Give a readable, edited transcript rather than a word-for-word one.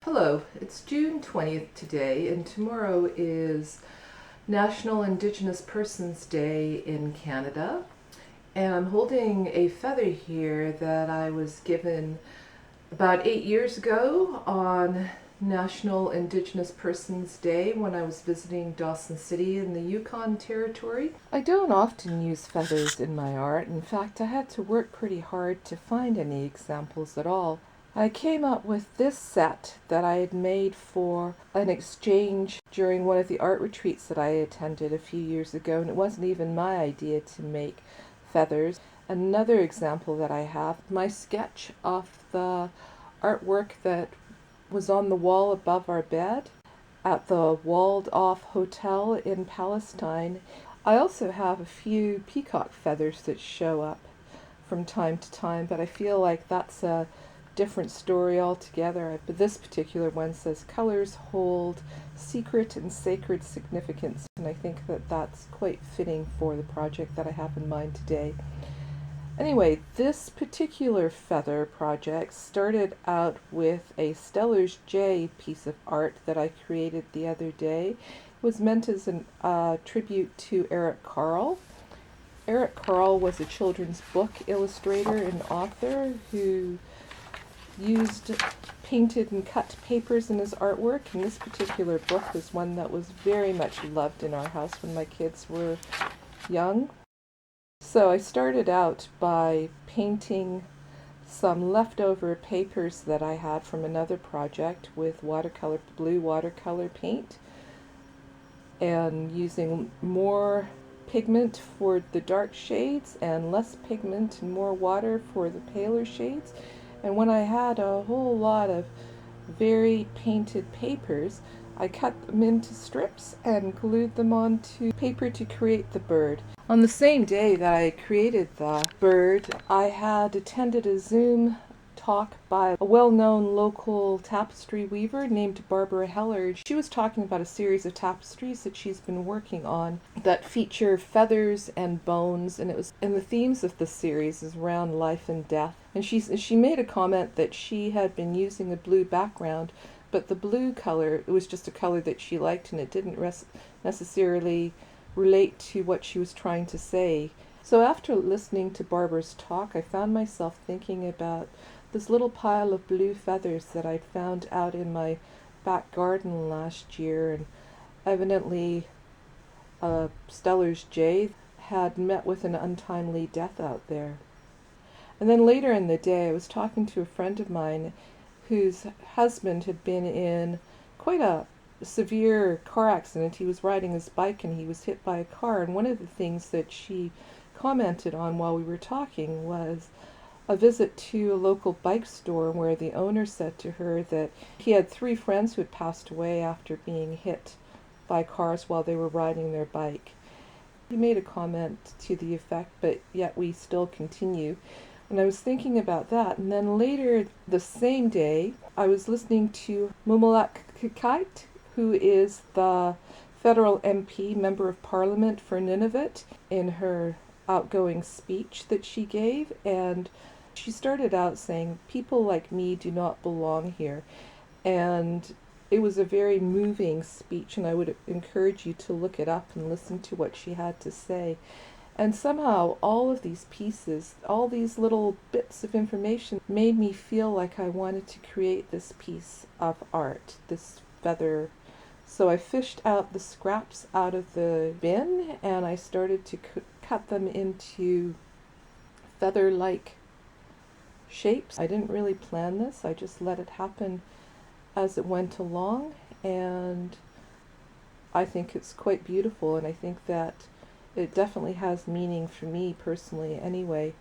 Hello, it's June 20th today, and tomorrow is National Indigenous Persons Day in Canada. And I'm holding a feather here that I was given about 8 years ago on National Indigenous Persons Day when I was visiting Dawson City in the Yukon Territory. I don't often use feathers in my art. In fact, I had to work pretty hard to find any examples at all. I came up with this set that I had made for an exchange during one of the art retreats that I attended a few years ago, and it wasn't even my idea to make feathers. Another example that I have, my sketch of the artwork that was on the wall above our bed at the walled off hotel in Palestine. I also have a few peacock feathers that show up from time to time, but I feel like that's a different story altogether. But this particular one says colors hold secret and sacred significance, and I think that that's quite fitting for the project that I have in mind today. Anyway, this particular feather project started out with a Steller's Jay piece of art that I created the other day. It was meant as a tribute to Eric Carle. Eric Carle was a children's book illustrator and author who used painted and cut papers in his artwork, and this particular book was one that was very much loved in our house when my kids were young. So I started out by painting some leftover papers that I had from another project with blue watercolor paint, and using more pigment for the dark shades and less pigment and more water for the paler shades. And when I had a whole lot of very painted papers, I cut them into strips and glued them onto paper to create the bird. On the same day that I created the bird, I had attended a Zoom talk by a well-known local tapestry weaver named Barbara Heller. She was talking about a series of tapestries that she's been working on that feature feathers and bones, and the themes of the series is around life and death. And she made a comment that she had been using a blue background, but the blue color, it was just a color that she liked, and it didn't necessarily relate to what she was trying to say. So after listening to Barbara's talk, I found myself thinking about this little pile of blue feathers that I'd found out in my back garden last year, and evidently Steller's Jay had met with an untimely death out there. And then later in the day, I was talking to a friend of mine whose husband had been in quite a severe car accident. He was riding his bike and he was hit by a car, and one of the things that she commented on while we were talking was a visit to a local bike store where the owner said to her that he had 3 friends who had passed away after being hit by cars while they were riding their bike. He made a comment to the effect, but yet we still continue. And I was thinking about that, and then later the same day, I was listening to Mumalak Kikait, who is the federal MP, Member of Parliament for Nunavut, in her outgoing speech that she gave, and she started out saying, "People like me do not belong here." And it was a very moving speech, and I would encourage you to look it up and listen to what she had to say. And somehow all of these pieces, all these little bits of information made me feel like I wanted to create this piece of art, this feather. So I fished out the scraps out of the bin and I started to cut them into feather-like shapes. I didn't really plan this, I just let it happen as it went along, and I think it's quite beautiful, and I think that it definitely has meaning for me personally anyway.